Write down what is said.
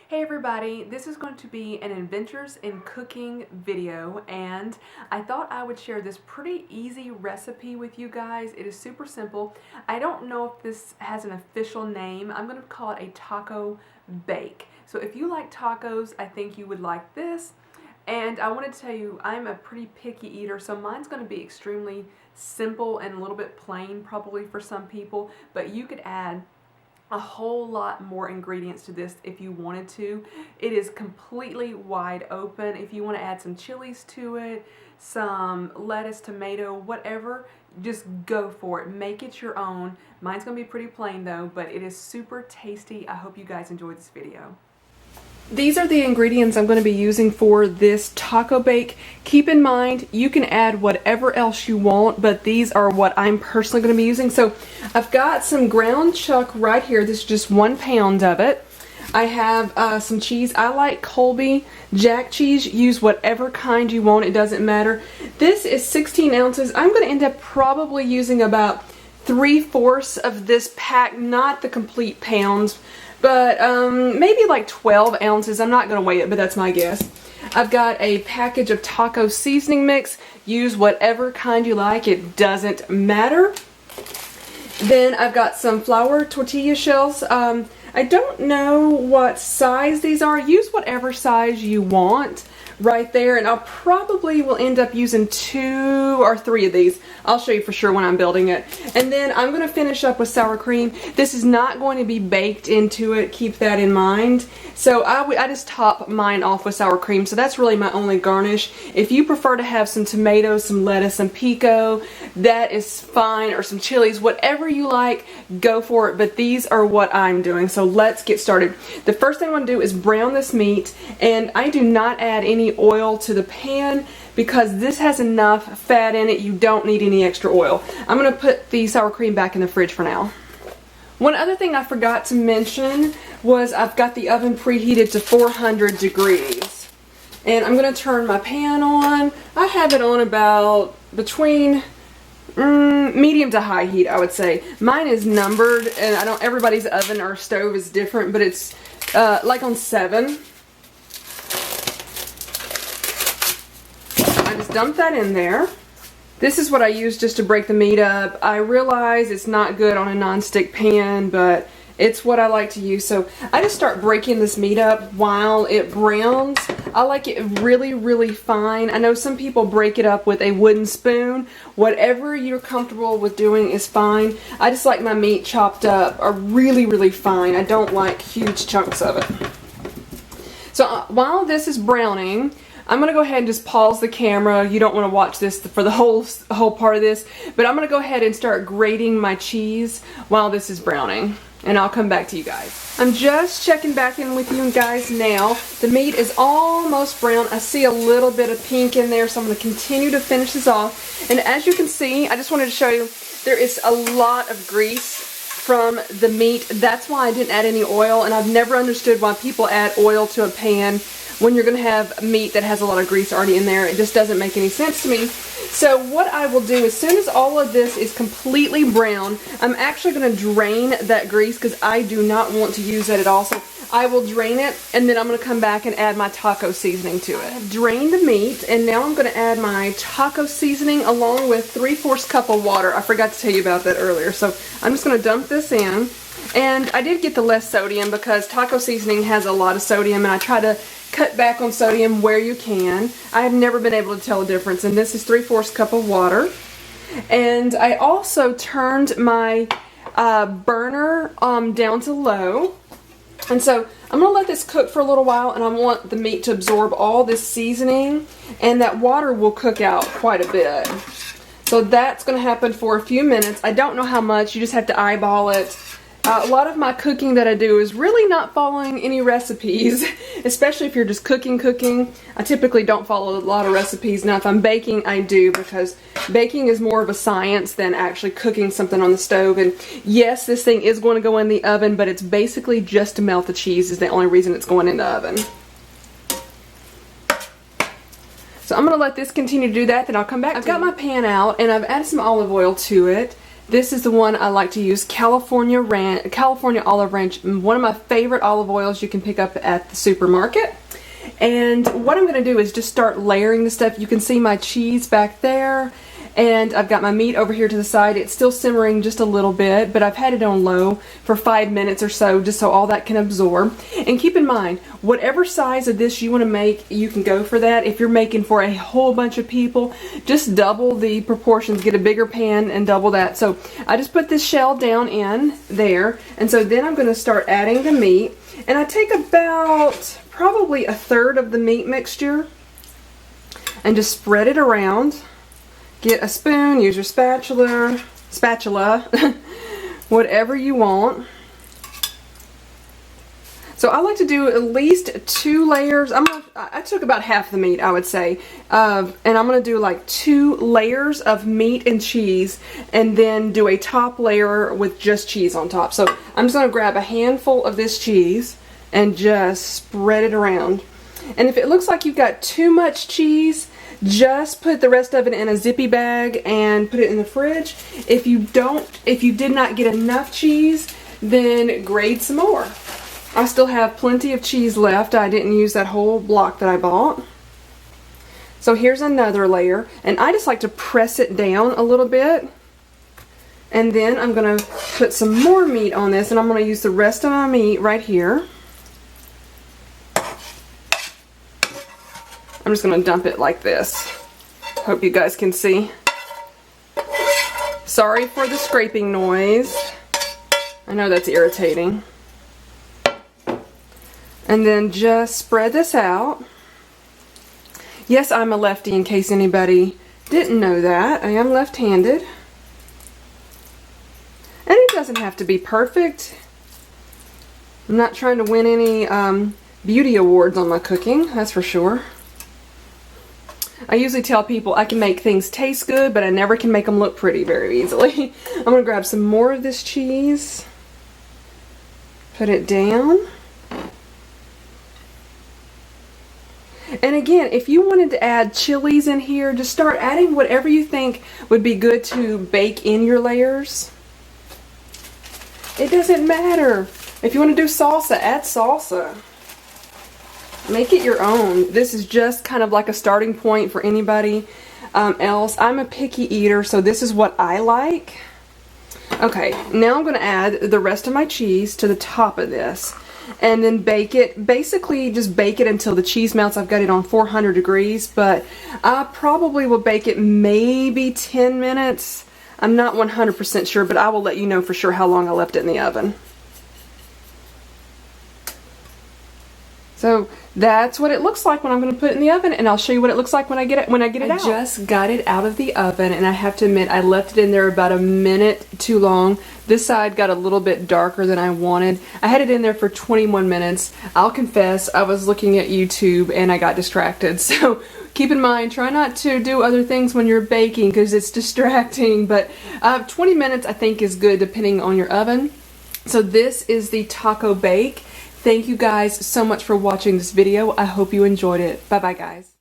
Hey everybody, this is going to be an adventures in cooking video, and I thought I would share this pretty easy recipe with you guys. It is super simple. I don't know if this has an official name. I'm going to call it a taco bake. So if you like tacos, I think you would like this. And I wanted to tell you, I'm a pretty picky eater, so mine's going to be extremely simple and a little bit plain probably for some people, but you could add a whole lot more ingredients to this if you wanted to. It is completely wide open. If you want to add some chilies to it, some lettuce, tomato, whatever, just go for it. Make it your own. Mine's going to be pretty plain though, but it is super tasty. I hope you guys enjoyed this video. These are the ingredients I'm going to be using for this taco bake. Keep in mind, you can add whatever else you want, but these are what I'm personally going to be using. So I've got some ground chuck right here. This is just 1 pound of it. I have some cheese. I like Colby Jack Cheese. Use whatever kind you want. It doesn't matter. This is 16 ounces. I'm going to end up probably using about 3/4 of this pack, not the complete pounds, but maybe like 12 ounces. I'm not going to weigh it, but that's my guess. I've got a package of taco seasoning mix. Use whatever kind you like. It doesn't matter. Then I've got some flour tortilla shells. I don't know what size these are. Use whatever size you want right there, and I'll probably will end up using 2 or 3 of these. I'll show you for sure when I'm building it. And then I'm going to finish up with sour cream. This is not going to be baked into it, keep that in mind. So I just top mine off with sour cream, so that's really my only garnish. If you prefer to have some tomatoes, some lettuce, some pico, that is fine, or some chilies, whatever you like, go for it, but these are what I'm doing. So let's get started. The first thing I want to do is brown this meat, and I do not add any oil to the pan because this has enough fat in it. You don't need any extra oil. I'm going to put the sour cream back in the fridge for now. One other thing I forgot to mention was I've got the oven preheated to 400 degrees. And I'm going to turn my pan on. I have it on about between medium to high heat, I would say. Mine is numbered, and everybody's oven or stove is different, but it's like on 7. I just dump that in there. This is what I use just to break the meat up. I realize it's not good on a non-stick pan, but it's what I like to use. So I just start breaking this meat up while it browns. I like it really, really fine. I know some people break it up with a wooden spoon. Whatever you're comfortable with doing is fine. I just like my meat chopped up really, really fine. I don't like huge chunks of it. So while this is browning, I'm going to go ahead and just pause the camera. You don't want to watch this for the whole part of this, but I'm going to go ahead and start grating my cheese while this is browning, and I'll come back to you guys. I'm just checking back in with you guys now. The meat is almost brown. I see a little bit of pink in there, so I'm going to continue to finish this off. And as you can see, I just wanted to show you, there is a lot of grease from the meat. That's why I didn't add any oil, and I've never understood why people add oil to a pan when you're going to have meat that has a lot of grease already in there. It just doesn't make any sense to me. So what I will do, as soon as all of this is completely brown, I'm actually going to drain that grease because I do not want to use that at all. So I will drain it, and then I'm going to come back and add my taco seasoning to it. I have drained the meat, and now I'm going to add my taco seasoning along with 3/4 cup of water. I forgot to tell you about that earlier. So I'm just going to dump this in. And I did get the less sodium because taco seasoning has a lot of sodium, and I try to cut back on sodium where you can. I have never been able to tell a difference, and this is 3/4 cup of water. And I also turned my burner down to low. And so I'm going to let this cook for a little while, and I want the meat to absorb all this seasoning, and that water will cook out quite a bit. So that's going to happen for a few minutes. I don't know how much. You just have to eyeball it. A lot of my cooking that I do is really not following any recipes, especially if you're just cooking. I typically don't follow a lot of recipes. Now if I'm baking, I do, because baking is more of a science than actually cooking something on the stove. And yes, this thing is going to go in the oven, but it's basically just to melt the cheese is the only reason it's going in the oven. So I'm going to let this continue to do that, then I'll come back. I've got my pan out, and I've added some olive oil to it. This is the one I like to use, California Olive Ranch, one of my favorite olive oils you can pick up at the supermarket. And what I'm going to do is just start layering the stuff. You can see my cheese back there, and I've got my meat over here to the side. It's still simmering just a little bit, but I've had it on low for 5 minutes or so, just so all that can absorb. And keep in mind, whatever size of this you want to make, you can go for that. If you're making for a whole bunch of people, just double the proportions, get a bigger pan and double that. So I just put this shell down in there, and so then I'm going to start adding the meat. And I take about probably a third of the meat mixture and just spread it around. Get a spoon, use your spatula, whatever you want. So I like to do at least 2 layers. I took about half the meat, I would say, and I'm going to do like 2 layers of meat and cheese, and then do a top layer with just cheese on top. So I'm just going to grab a handful of this cheese and just spread it around. And if it looks like you've got too much cheese, just put the rest of it in a zippy bag and put it in the fridge. If you did not get enough cheese, then grate some more. I still have plenty of cheese left. I didn't use that whole block that I bought. So here's another layer, and I just like to press it down a little bit. And then I'm going to put some more meat on this, and I'm going to use the rest of my meat right here. I'm just going to dump it like this. Hope you guys can see. Sorry for the scraping noise. I know that's irritating. And then just spread this out. Yes, I'm a lefty, in case anybody didn't know that. I am left-handed. And it doesn't have to be perfect. I'm not trying to win any beauty awards on my cooking, that's for sure. I usually tell people I can make things taste good, but I never can make them look pretty very easily. I'm going to grab some more of this cheese. Put it down. And again, if you wanted to add chilies in here, just start adding whatever you think would be good to bake in your layers. It doesn't matter. If you want to do salsa, add salsa. Make it your own. This is just kind of like a starting point for anybody else. I'm a picky eater, so this is what I like. Okay, now I'm going to add the rest of my cheese to the top of this. And then bake it, basically just bake it until the cheese melts. I've got it on 400 degrees, but I probably will bake it maybe 10 minutes. I'm not 100% sure, but I will let you know for sure how long I left it in the oven. So that's what it looks like when I'm going to put it in the oven, and I'll show you what it looks like when I get it out. I just got it out of the oven, and I have to admit I left it in there about a minute too long. This side got a little bit darker than I wanted. I had it in there for 21 minutes. I'll confess, I was looking at YouTube and I got distracted. So keep in mind, try not to do other things when you're baking because it's distracting. But 20 minutes I think is good depending on your oven. So this is the taco bake. Thank you guys so much for watching this video. I hope you enjoyed it. Bye bye guys.